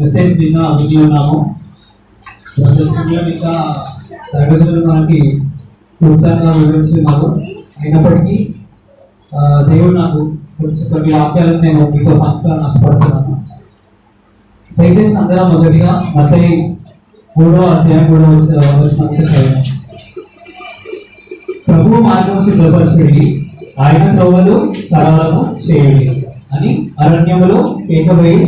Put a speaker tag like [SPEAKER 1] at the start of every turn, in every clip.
[SPEAKER 1] Message నిన్న విని ఉన్నాము. ఇంకా తరగతులు మనకి పూర్తంగా వివరించున్నారు. అయినప్పటికీ దేవుడు నాకు కొన్ని వాక్యాలను నేను మీతో పంచుకోవాలని ఆశపడుతున్నాను. దయచేసి అందరం మొదటిగా మత్తయి 3వ అధ్యాయం 3వ వచనం. ప్రభువు మార్గము సిద్ధపరచుడి, ఆయన త్రోవలు సరళము చేయుడి అని అరణ్యములో కేకవేయి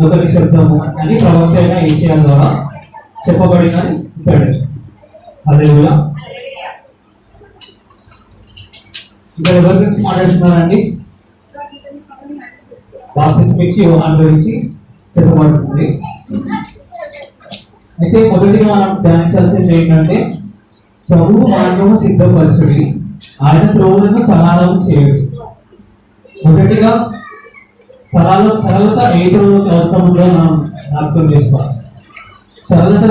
[SPEAKER 1] ఒకరి శబ్దము అని ప్రవక్త అయిన ఏషియా ద్వారా చెప్పబడిన ఇక్కడ. హల్లెలూయా. ఇక్కడ ఎవరి గురించి మాట్లాడుతున్నారండి? బాప్తిస్మం ఇచ్చి యోహాను గురించి చెప్పబడుతుంది. అయితే మొదటిగా మనం ధ్యానించాల్సింది ఏంటంటే, ప్రభువు మార్గము సిద్ధపరచుడి, ఆయన త్రోవలను సరళం చేయుడి. మొదటిగా సరళత ఏ త్రోవకి అవసరం ఉందో మనం అర్థం చేసుకోవాలి. సరళత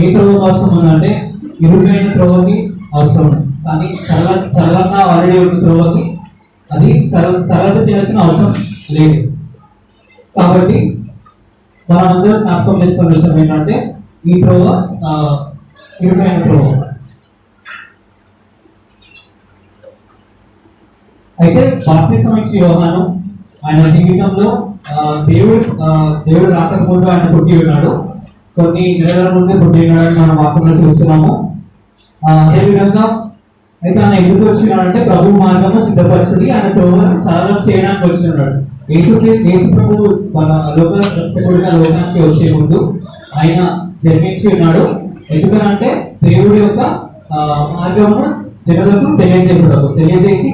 [SPEAKER 1] ఏ త్రోవకి అవసరం ఉందంటే ఇరుకైన త్రోవకి అవసరం ఉంది. కానీ సరళంగా ఆల్రెడీ ఉన్న త్రోవకి అది సరళత చేయాల్సిన అవసరం లేదు. కాబట్టి మనందరూ జ్ఞాపకం చేసుకునే విషయం ఏంటంటే ఈ త్రోవ ఇరుకైన త్రోవ. అయితే బాప్తిస్మం ఇచ్చి యోహాను ఆయన జీవితంలో దేవుడు రాకముందు ఆయన పుట్టి ఉన్నాడు, కొన్ని నెలల ముందే పుట్టి ఉన్నాడని మనం వాక్యంలో చూస్తున్నాము. అదేవిధంగా అయితే ఆయన ఎందుకు వచ్చినాడంటే ప్రభు మార్గము సిద్ధపరచుడి, ఆయన త్రోవను సరళం చేయడానికి వచ్చినాడు. యేసు ప్రభు లోక రక్షకుడిగా లోకానికి వచ్చే ముందు ఆయన జన్మించి ఉన్నాడు. ఎందుకనంటే దేవుడి యొక్క మార్గమును జనులకు తెలియజేసి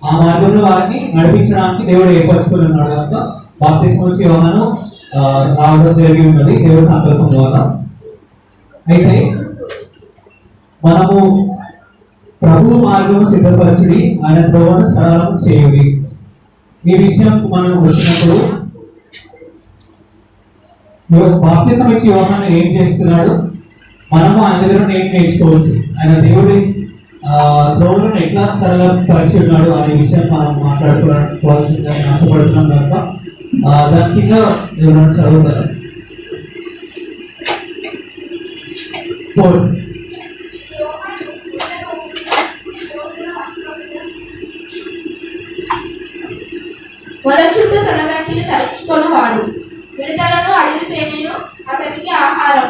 [SPEAKER 1] ఆ మార్గంలో వారిని నడిపించడానికి దేవుడు ఏర్పరచుకుని ఉన్నాడు. కనుక బాప్తిస్మం ఇచ్చి యోహాను రావడం జరిగి ఉన్నది దేవుడి సంకల్పం ద్వారా. అయితే మనము ప్రభు మార్గము సిద్ధపరచుడి, ఆయన త్రోవను సరళం చేయుడి. ఈ విషయం మనం వచ్చినప్పుడు బాప్తిస్మం ఇచ్చి యోహాను ఏం చేస్తున్నాడు, మనము ఆయన దగ్గర ఏం నేర్చుకోవచ్చు, ఆయన దేవుడి త్రోవలను ఎట్లా సరళపరిచి ఉన్నాడు అనే విషయం మనం మాట్లాడుకోవాల్సిందిగా ఆశపడుతున్నాం. కనుక దాని కింద ఎవరైనా చదువుతారు. 4
[SPEAKER 2] వల చుట్టూ తన వెంటిని తరుచుకొని వాడు, విడుదలను అడిగి తేనెను అతనికి ఆహారం.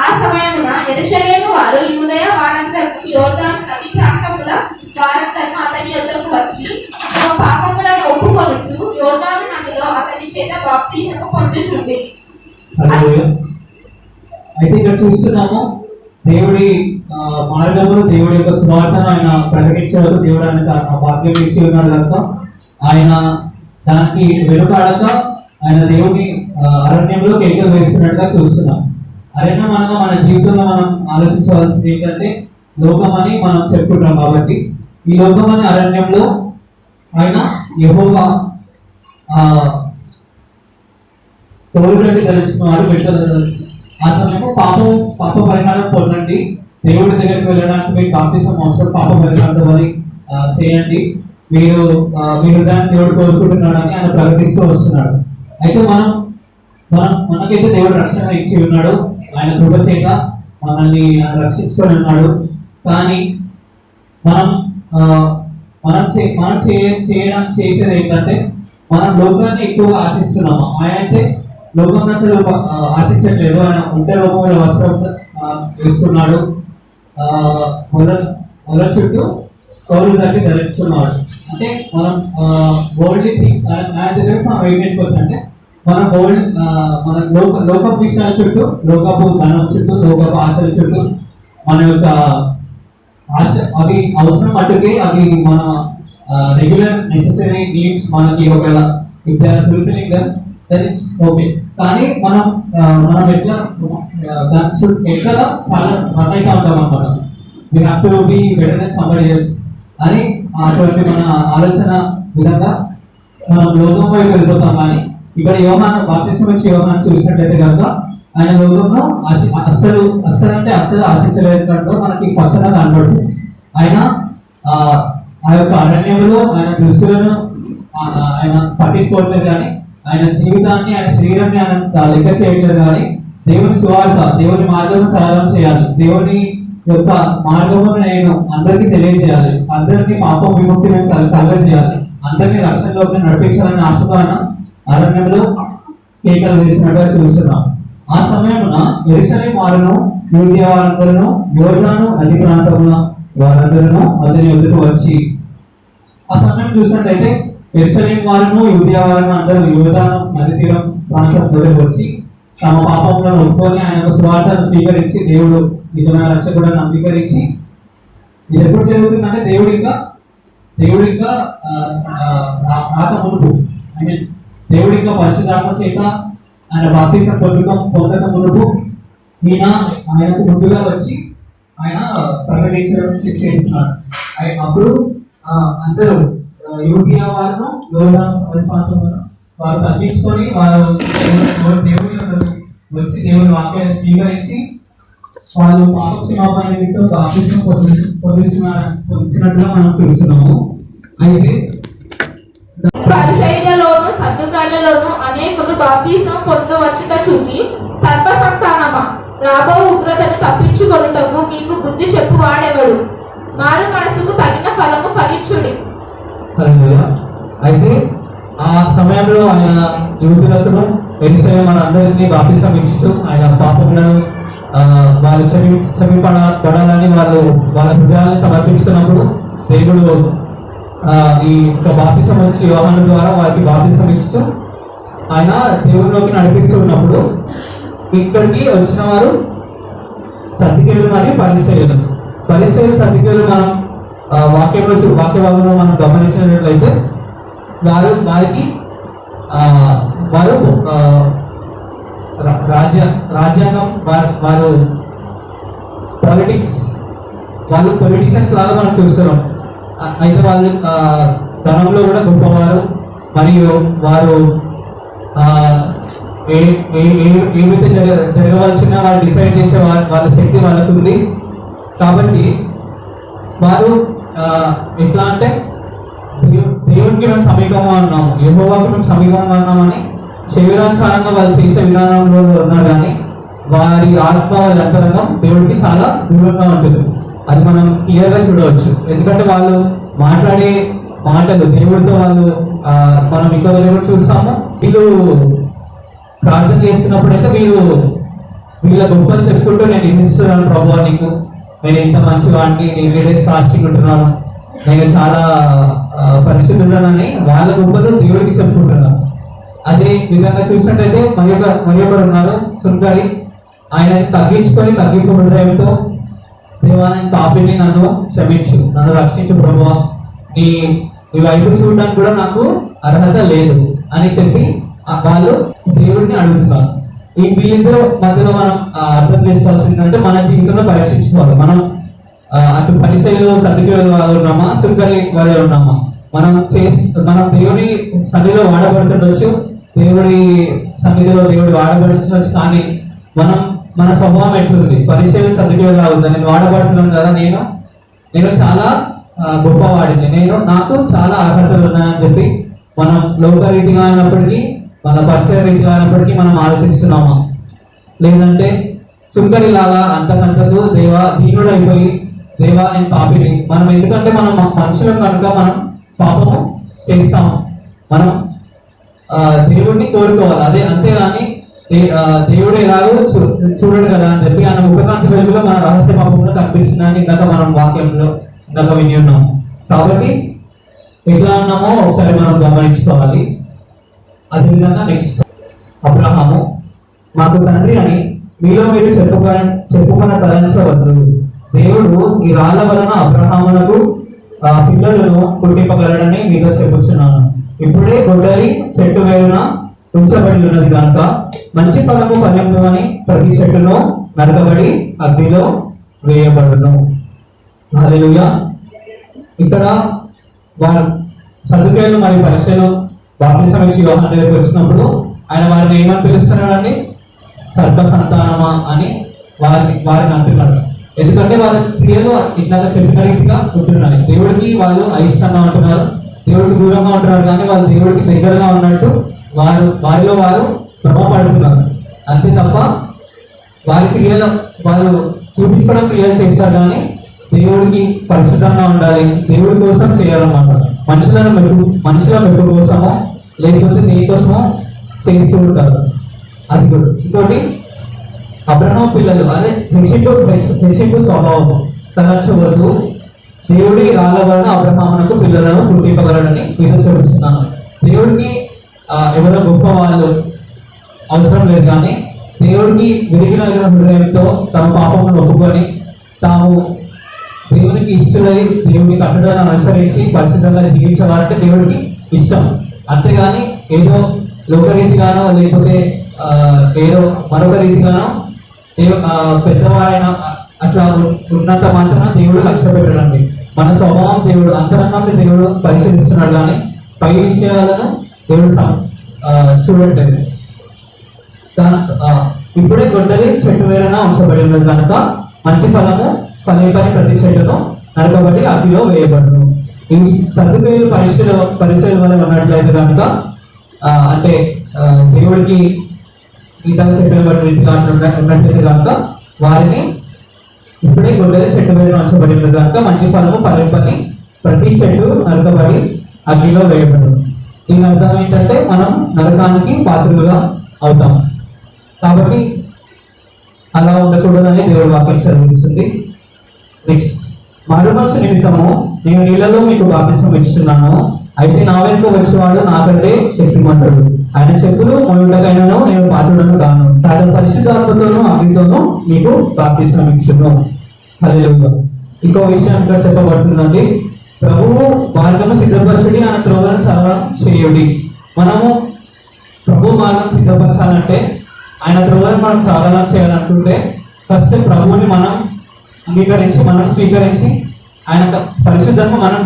[SPEAKER 2] ఆ సమయమున యెరూషలేము వారు యూదయ వారందరూ యోర్దాను నది ప్రాంతముల వారందరూ అతని యొద్దకు వచ్చి తమ పాపములను ఒప్పుకొనుచు యోర్దాను నదిలో అతని చేత బాప్తిసము పొందుచుండిరి.
[SPEAKER 1] అయితే ఇక్కడ చూస్తున్నాము దేవుడి మార్గంలో దేవుడి యొక్క సువార్తను ఆయన ప్రకటించవచ్చు. దేవుడు ఆయన భాగ్యం ఇచ్చి ఉన్నాడు కనుక ఆయన దానికి వెనుకాడక ఆయన దేవుని అరణ్యంలో కేకలు వేస్తున్నట్టుగా చూస్తున్నాం. అరణ్యం అనగా మన జీవితంలో మనం ఆలోచించవలసింది ఏంటంటే లోకం అని మనం చెప్పుకుంటాం. కాబట్టి ఈ లోకం అనే అరణ్యంలో ఆయన యెహోవా తోలుగడ్డి ధరించుకున్నారు, పెట్ట ఆ సమయంలో పాప పరిహారం పొందండి, దేవుడి దగ్గరికి వెళ్ళడానికి మీకు బాప్తిస్మం అవసరం, పాప పరిహారం చేయండి, మీరు మీ హృదయాన్ని దేవుడు కోరుకుంటున్నాడని ఆయన ప్రకటిస్తూ వస్తున్నాడు. అయితే మనకైతే దేవుడు రక్షణ ఇచ్చి ఉన్నాడు, ఆయన కృప చేత మనల్ని రక్షించుకొని ఉన్నాడు. కానీ మనం చేసేది ఏంటంటే మనం లోకాన్ని ఎక్కువగా ఆశిస్తున్నాము. ఆయన అయితే లోకం అసలు ఆశించట్లేదు. ఆయన ఉంటే లోకంలో వస్త్రం వేసుకున్నాడు, మొల చుట్టూ కౌలు తగ్గి ధరించుకున్నాడు. అంటే మనం వరల్డ్లీ థింగ్స్ ఆయన దగ్గర మనం ఏం నేర్చుకోవచ్చు అంటే మన లోక విషయాల చుట్టూ, లోకపు ధనం చుట్టూ, లోకపు ఆశల చుట్టూ మన యొక్క ఆశ అవి అవసరం మట్టుకే అవి మన రెగ్యులర్ నెసెసరీ నీడ్స్ మనకి ఒకవేళ ఓకే. కానీ మనం ఎట్లా దాని ఎక్కడ చాలా రన్ అవుతా ఉంటాం అన్నమాట. We have to be better than somebody else అని అటువంటి మన ఆలోచన విధంగా మనం లోకం వైపు వెళ్ళిపోతాం. కానీ ఇక్కడ యోహాను బాప్తిస్మం ఇచ్చి యోహాను చూసినట్లయితే కనుక ఆయన లోకంలో అస్సలు ఆశించలేదు కంటూ మనకి స్పష్టంగా కనబడుతుంది. ఆయన ఆ యొక్క అరణ్యంలో ఆయన దృష్టిలను ఆయన పట్టించుకోవట్లేదు. కానీ ఆయన జీవితాన్ని, ఆయన శరీరాన్ని ఆయన లెక్క చేయట్లేదు కానీ దేవుని సువార్త, దేవుని మార్గం సరళం చేయాలి. దేవుని యొక్క మార్గమును నేను అందరికీ తెలియజేయాలి. అందరినీ పాపం విముక్తి కలగజేయాలి. అందరినీ రక్షణలోకి నడిపించాలని ఆశతో ఆయన అరణ్యంలో కేకలు వేసినట్టుగా చూస్తున్నాం. ఆ సమయమున యెరూషలేము వారును యూదయ వారందరూ యోర్దాను నది ప్రాంతమున వారందరూ అతని వద్దకు వచ్చి, ఆ సమయం చూసినట్లయితే యెరూషలేము వారును యూదయ వారును అందరూ యోర్దాను నది తీరం ప్రాంతం వద్దకు వచ్చి తమ పాపములను ఒప్పుకొని ఆయన సువార్తను స్వీకరించి దేవుడు నిజమైన రక్షకుడని అంగీకరించి, ఇది ఎప్పుడు జరుగుతుందంటే దేవుడు ఇంకా రాక మునుపు, ఐ మీన్ దేవుడు ఇంకా పరిశుద్ధాత్మ చేత ఆయన బాప్తిసం పొందక మునుపు ఆయనకు ముందుగా వచ్చి ఆయన ప్రకటించడం చేస్తున్నాడు. అప్పుడు అందరూ యూదయ వారును యోర్దాను ప్రాంతంలో వారు తగ్గించుకొని వారు దేవుని వచ్చి దేవుని వాక్యాన్ని స్వీకరించి వాళ్ళు పాప క్షమాపణ నిమిత్తం బాప్తిసం పొందించినట్టుగా మనం చూస్తున్నాము. అయితే
[SPEAKER 2] పరిసయ్యులలోను సద్దుకాయలలోను అనేకులు బాప్తిస్మం పొందవచ్చుట చూపి, సర్ప సంతానమా, రాబో ఉగ్రతను తప్పించుకొనుటకు మీకు బుద్ధి చెప్పు వాడెవడు? మారు మనసుకు తగిన ఫలము ఫలించుడి.
[SPEAKER 1] అయితే ఆ సమయంలో ఆయన యూదులకు యెరూషలేము మన అందరినీ బాప్తిసం ఇస్తూ ఆయన పాపములను వాళ్ళు క్షమింపబడాలని వాళ్ళ హృదయాన్ని సమర్పించుకున్నప్పుడు దేవుడు ఈ యొక్క బాప్తిసం వచ్చి యోహాను ద్వారా వారికి బాప్తిసం ఇస్తూ ఆయన దేవుడిలోకి నడిపిస్తూ ఉన్నప్పుడు ఇక్కడికి వచ్చిన వారు సద్దుకేయులు మరియు పరిసయ్యులు సద్దుకేయులు మనం వాక్య భాగంలో మనం గమనించినట్లయితే వారు రాజ్యాంగం వారు పొలిటిషియన్స్ లాగా మనం చూస్తున్నాం. అయితే వాళ్ళు ధనంలో కూడా గొప్పవారు, మరియు వారు ఏమైతే జరగవలసిన వాళ్ళు డిసైడ్ చేసే వాళ్ళ శక్తి వాళ్ళకు ఉంది. కాబట్టి వారు ఎట్లా అంటే దేవునికి మేము సమీపంగా ఉన్నాము, యెహోవాకు మేము సమీపంగా ఉన్నామని శరీరానుసారంగా వాళ్ళు చేసే విధానంలో ఉన్నారు, కానీ వారి ఆత్మ, వారి అంతరంగం దేవుడికి చాలా దూరంగా ఉంటుంది. అది మనం క్లియర్గా చూడవచ్చు. ఎందుకంటే వాళ్ళు మాట్లాడే మాటలు దేవుడితో మనం ఇంకొక దేవుడు చూస్తాము. వీళ్ళు ప్రార్థన చేస్తున్నప్పుడైతే వీళ్ళ గొప్పలు చెప్పుకుంటూ, నేను ఇది ఇస్తున్నాను ప్రభు నీకు, నేను ఇంత మంచి వాడిని, నేను 7 days ఫాస్టింగ్ ఉంటున్నాను, నేను చాలా పరిశుద్ధుడనని వాళ్ళ గొప్పలు దేవుడికి చెప్పుకుంటున్నాను. అదే విధంగా చూసినట్టయితే మరి ఒకరు ఉన్నారు సుంకరి. ఆయన తగ్గించుకొని తగ్గింపు హృదయంతో, దేవా నేను పాపిని, నన్ను క్షమించు, నన్ను రక్షించు ప్రభువా, నీ వైపు చూడడానికి కూడా నాకు అర్హత లేదు అని చెప్పి వాళ్ళు దేవుడిని అడుగుతున్నారు. ఈ వీళ్ళిద్దరు మధ్యలో మనం అర్థం చేసుకోవాల్సిందంటే మన జీవితంలో పరీక్షించుకోవాలి. మనం అటు పరిసయ్యులు సద్దుకేయులు వాళ్ళు ఉన్నామా, సుంకరి వాళ్ళు ఉన్నామా? మనం దేవుని సన్నిధిలో వాడబడుతుండొచ్చు, దేవుడి సన్నిధిలో దేవుడు వాడబడుతుండొచ్చు, కానీ మన స్వభావం ఎట్లుంది? పరిసయ్యులు సద్దుకేయులు అవుతుంది. నేను వాడబడుతున్నాను కదా, నేను చాలా గొప్పవాడిని, నాకు చాలా అర్హతలు ఉన్నాయని చెప్పి మనం లోకరీతిగా అయినప్పటికీ, మన పరిచయ రీతిగా అయినప్పటికీ మనం ఆలోచిస్తున్నామా? లేదంటే సుంకరి లాగా అంతకంతకు దీనుడైపోయి, దేవా నేను పాపిని, మనం ఎందుకంటే మనం మనుషులం కనుక మనం పాపము చేస్తాము, మనం దేవుడిని కోరుకోవాలి. అదే అంతేగాని దేవుడు ఎలాగో చూడడు కదా అని చెప్పి ఆయన ముఖకాంతి వెలుగులో మన రహస్య పాపంలో కనిపిస్తున్నాయని ఇందాక మనం వాక్యంలో విని ఉన్నాము. కాబట్టి ఎట్లా ఉన్నామో ఒకసారి మనం గమనించుకోవాలి. అదేవిధంగా నెక్స్ట్, అబ్రహాము మాకు తండ్రి అని మీలో మీరు చెప్పుకున్న తలంచవద్దు. దేవుడు ఈ రాళ్ల వలన అబ్రహామునకు పిల్లలను పుట్టింపగలడని మీతో చెప్పుచున్నాను. ఇప్పుడే గొడ్డలి చెట్టు వేరున ఉంచబడి ఉన్నది కనుక మంచి ఫలము ఫలింపమని ప్రతి చెట్టును నరకబడి అగ్నిలో వేయబడును. హల్లెలూయా. ఇక్కడ వారు సద్దుకేయులు మరియు పరిసయ్యులు బాప్తిసం ఇచ్చి యోహాను దగ్గరికి వచ్చినప్పుడు ఆయన వారిని ఏమని పిలుస్తున్నాడని? సర్ప సంతానమా అని వారిని అంటున్నాడు. ఎందుకంటే వాళ్ళ క్రియలు ఇట్లాగా చెప్పిన రీతిగా ఉంటున్నాయి. దేవుడికి వాళ్ళు అయిష్టంగా ఉంటున్నారు, దేవుడికి దూరంగా ఉంటున్నారు, కానీ వాళ్ళు దేవుడికి దగ్గరగా ఉన్నట్టు వారిలో వారు భ్రమపడుతున్నారు అంతే తప్ప వారి క్రియలు వారు చూపించడం క్రియలు చేస్తారు కానీ దేవుడికి పరిశుద్ధంగా ఉండాలి, దేవుడి కోసం చేయాలన్నమాట. మనుషుల మెప్పు కోసమో లేకపోతే దేనికోసమో చేస్తూ ఉంటారు. అది కూడా ఇంకోటి అబ్రహాం పిల్లలు అదే హెచ్చింపు స్వభావం తలచవద్దు, దేవుడి రాళ్ళ వలన అబ్రహామునకు పిల్లలను పుట్టింపగలడని మీతో చెబుతున్నాను. దేవుడికి ఎవరో గొప్ప వాళ్ళు అవసరం లేదు, కానీ దేవుడికి విరిగిన హృదయంతో తమ పాపమును ఒప్పుకొని తాము దేవునికి ఇష్టమై దేవుని కట్టడాలను అనుసరించి పరిశుద్ధంగా జీవించేవారంటే దేవుడికి ఇష్టం. అంతేగాని ఏదో లోకరీతిగానో లేకపోతే ఏదో మరొక రీతిగానో పెద్దవారైన అట్లా ఉన్నంత మాత్రం దేవుడు లక్ష్య పెట్టడండి. మన స్వభావం దేవుడు అంతరంగాన్ని దేవుడు పరిశీలిస్తున్నాడు, కానీ పై విషయాలను దేవుడు చూడట్లేదు. ఇప్పుడే గొడ్డలి చెట్టు వేరైన ఉంచబడి ఉన్నది కనుక మంచి ఫలము ఫలింపని ప్రతి చెట్టును నరకబడి అగ్నిలో వేయబడును. ఈ సర్దుకేయులు పరిచయం వల్ల ఉన్నట్లయితే కనుక అంటే దేవుడికి మిగతా చెట్టును బట్టి రీతిగా ఉన్నట్లయితే కనుక వారిని ఇప్పుడే గొడ్డలి చెట్టు వేరైన ఉంచబడి ఉన్నది కనుక మంచి ఫలము ఫలింపని ప్రతి చెట్టు నరకబడి అగ్నిలో వేయబడును. దీని అర్థం ఏంటంటే మనం నరకానికి పాత్రలుగా అవుతాం. కాబట్టి అలా ఉండకూడదని దేవుడు వాక్యం చదివిస్తుంది. నెక్స్ట్, మారు మనసు నిమిత్తము నేను నీళ్ళలో మీకు బాప్తిసం ఇస్తున్నాను, అయితే నా వెనుక వచ్చేవాడు నాకంటే శక్తిమంతుడు, ఆయన చెప్పులు మొదటకైనాను నేను పాత్రుడను కాను, చాలా పరిశుద్ధాత్మతోనూ అగ్నితోనూ మీకు బాప్తిసం ఇచ్చును. హల్లెలూయా. ఇంకో విషయం ఇక్కడ చెప్పబడుతుందండి, ప్రభువు మార్గము సిద్ధపరచుడి, ఆయన త్రోవలను సరళం చేయుడి. మనము ప్రభు మార్గం సిద్ధపరచాలంటే, ఆయన త్రోవలను మనం సరళం చేయాలనుకుంటే ఫస్ట్ ప్రభువుని మనం అంగీకరించి మనం స్వీకరించి ఆయన పరిశుద్ధంగా మనం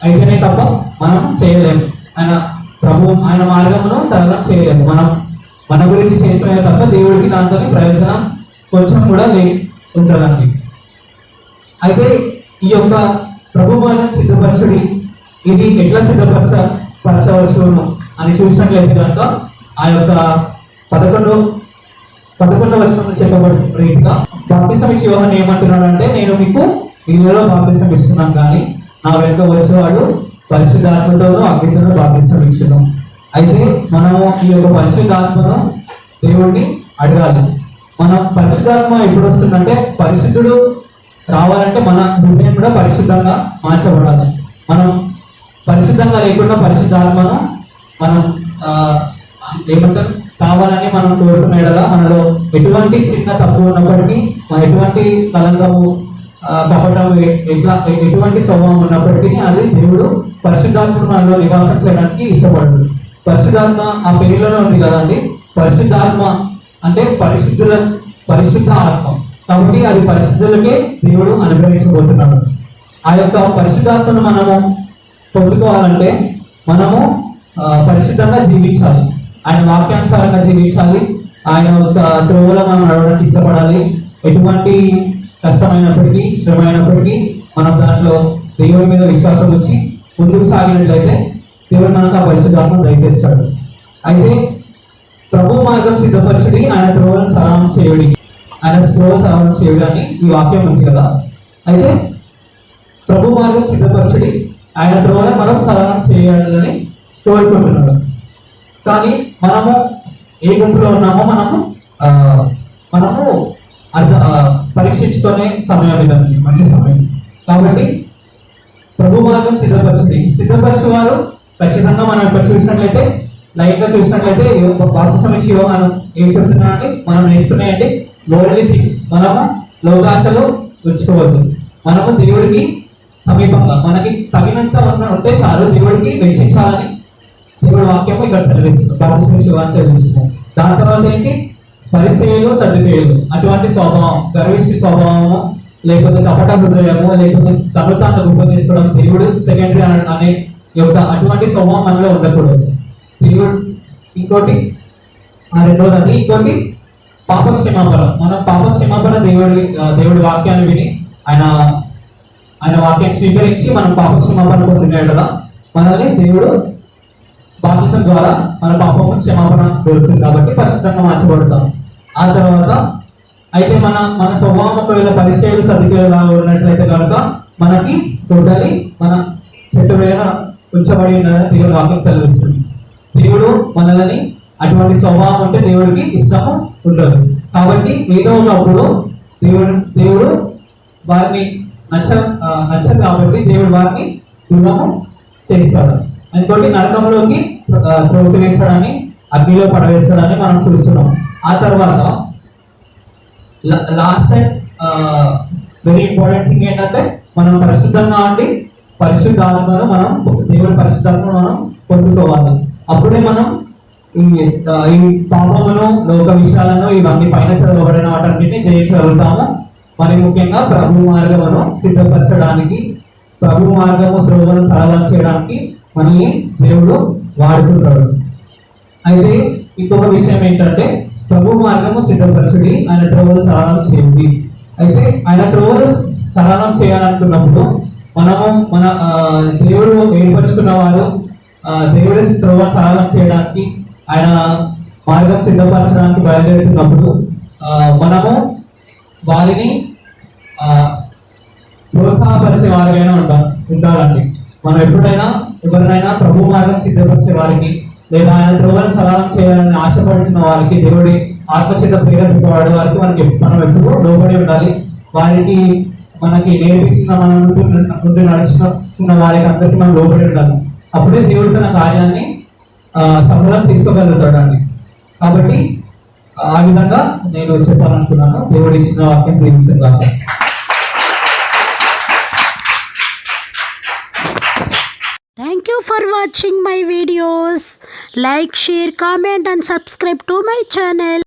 [SPEAKER 1] అయితేనే తప్ప మనం చేయలేము. ఆయన మార్గమును సరళం చేయలేము. మనం మన గురించి చేసుకునే తప్ప దేవుడికి దాంతో ప్రయోజనం కొంచెం కూడా ఉంటుందండి. అయితే ఈ యొక్క ప్రభు మార్గం సిద్ధపరచుడి, ఇది ఎట్లా సిద్ధపరచవచ్చు అని చూసినట్లయితే కనుక ఆ యొక్క 11వ వచనంలో చెప్పబడిన రీతిగా బాప్తిసం ఇచ్చి యోహాను ఏమంటున్నాడు అంటే, నేను మీకు నీళ్ళలో బాప్తిసం ఇస్తున్నాను, కానీ నా వెనుక వచ్చేవాడు పరిశుద్ధాత్మతోనూ అగ్నితోనూ బాప్తిసం ఇచ్చును. అయితే మనము ఈ యొక్క పరిశుద్ధాత్మను దేవుడిని అడగాలి. మనం పరిశుద్ధాత్మ ఎప్పుడు వస్తుందంటే, పరిశుద్ధుడు రావాలంటే మన హృదయం కూడా పరిశుద్ధంగా మార్చబడాలి. మనం పరిశుద్ధంగా లేకుండా పరిశుద్ధాత్మను మనం ఏమంటారు కావాలని మనం కోరుకునేలా మనలో ఎటువంటి చిన్న తప్పు ఉన్నప్పటికీ, ఎటువంటి కలంకము కపటం ఎటువంటి స్వభావం ఉన్నప్పటికీ అది దేవుడు పరిశుద్ధాత్మ మనలో నివాసం చేయడానికి ఇష్టపడదు. పరిశుద్ధాత్మ ఆ పేరులోనే ఉంది కదండి. పరిశుద్ధాత్మ అంటే పరిశుద్ధ ఆత్మ, కాబట్టి అది పరిశుద్ధులకే దేవుడు అనుగ్రహించబోతున్నాడు. ఆ యొక్క పరిశుద్ధాత్మను మనము పొందుకోవాలంటే మనము పరిశుద్ధంగా జీవించాలి, ఆయన వాక్యానుసారంగా జీవించాలి, ఆయన ఒక త్రోవలో మనం నడవడానికి ఇష్టపడాలి. ఎటువంటి కష్టమైనప్పటికీ శ్రమైనప్పటికీ మనం దాంట్లో దేవుడి మీద విశ్వాసం వచ్చి ముందుకు సాగినట్లయితే దేవుడు మనకు ఆ పరిశుద్ధాత్మ దయచేస్తాడు. అయితే ప్రభు మార్గం సిద్ధపరచుడి, ఆయన త్రోవలను సరళం చేయుడి, ఆయన త్రోవ సరళం చేయుడి అని ఈ వాక్యం ఉంది కదా. అయితే ప్రభు మార్గం సిద్ధపరచుడి, ఆయన త్రోవలను మనం సరళం చేయాలని కోరుకుంటున్నాడు. కానీ మనము ఏ గుంపులో ఉన్నామో మనము పరీక్షించుకునే సమయం ఇదండి, మంచి సమయం. కాబట్టి ప్రభు మార్గం సిద్ధపరచేవారు ఖచ్చితంగా మనం ఇక్కడ చూసినట్లయితే లైట్గా చూసినట్లయితే బాప్తిసం ఇచ్చి యోహాను ఏం చెప్తున్నానంటే, మనం నేర్చుకునేయండి వరల్డ్లీ థింగ్స్. మనము లోకాశలు ఉంచుకోవద్దు. మనము దేవుడికి సమీపంగా మనకి తగినంత ఉంటే చాలు, దేవుడికి వెచ్చించాలని దేవుడు వాక్యము ఇక్కడ చదివిస్తున్నాం, బాప్తిసం ఇచ్చి యోహాను చదివిస్తున్నాం. దాని తర్వాత ఏంటి, పరిచర్యలు సర్దుకేయులు అటువంటి స్వభావం, గర్విష్టి స్వభావము, లేకపోతే కపట హృదయము, లేకపోతే తను తాను గొప్ప చేసుకోవడం దేవుడు సెకండరీ అనే యొక్క అటువంటి స్వభావం మనలో ఉండకూడదు. దేవుడు ఇంకోటి రెండోది, ఇంకోటి పాప క్షమాపణ. మనం పాప క్షమాపణ దేవుడి వాక్యాన్ని విని ఆయన వాక్యాన్ని స్వీకరించి మనం పాప క్షమాపణ పొందినాడు కదా, మనల్ని దేవుడు బాప్తిసం ద్వారా మన పాపము క్షమాపణ దొరుకుతుంది కాబట్టి పరిశుద్ధంగా మార్చబడతాం. ఆ తర్వాత అయితే మన స్వభావం ఒకవేళ పరిచయాలు సర్దికేలా ఉన్నట్లయితే కనుక మనకి టోటలీ మన చెట్టు వేల ఉంచబడి ఉందని దేవుడు వాక్యం చదివిస్తుంది. దేవుడు మనల్ని అటువంటి స్వభావం అంటే దేవుడికి ఇష్టము ఉండదు. కాబట్టి ఏదో ఒకప్పుడు దేవుడు వారిని నచ్చదు కాబట్టి దేవుడు వారిని దూరము చేస్తాడు. ఇంకోటి నరకంలోకి త్రోసివేస్తాడని, అగ్నిలో పడవేస్తాడని మనం చూస్తున్నాం. ఆ తర్వాత last and very important thing ఏంటంటే మనం పరిశుద్ధంగా ఉండి పరిశుద్ధాత్మను మనం దేవుడి పరిశుద్ధాత్మను మనం పొందుకోవాలి. అప్పుడే మనం ఈ పాపమును, లోక విషయాలను, ఇవన్నీ పైన చదవబడిన వాటన్నిటిని జయించగలుగుతాము. మరి ముఖ్యంగా ప్రభు మార్గమును సిద్ధపరచడానికి, ప్రభు మార్గము త్రోవను సరళం చేయడానికి మనల్ని దేవుడు వాడుకుంటాడు. అయితే ఇంకొక విషయం ఏంటంటే ప్రభు మార్గము సిద్ధపరచుడి, ఆయన త్రోవలు సరళం చేయండి. అయితే ఆయన త్రోవలు సరళం చేయాలనుకున్నప్పుడు మనము మన దేవుడు ఏర్పరచుకున్న వారు దేవుడి త్రోవ సరళం చేయడానికి, ఆయన మార్గం సిద్ధపరచడానికి బయలుదేరుతున్నప్పుడు మనము వారిని ప్రోత్సాహపరిచే వారికైనా ఉండాలండి. మనం ఎప్పుడైనా ఎవరినైనా ప్రభు మార్గం సిద్ధపరిచే వారికి లేదా ఆయన త్రోవను సరళం చేయాలని ఆశపడిచిన వారికి, దేవుడి ఆత్మచేత ప్రేరేపింపబడే వారికి మనం ఎప్పుడూ లోబడి ఉండాలి. వారికి మనకి నేర్పిస్తున్న మనం ముందు నడుచుకున్న వారికి అందరికీ మనం లోబడి ఉండాలి. అప్పుడే దేవుడు తన కార్యాన్ని సఫలం చేసుకోగలుగుతాడండి. కాబట్టి ఆ విధంగా నేను చెప్పాలనుకున్నాను. దేవుడు ఇచ్చిన వాక్యం ప్రేమించగా.
[SPEAKER 3] Thank you for watching my videos. Like, share, comment and subscribe to my channel.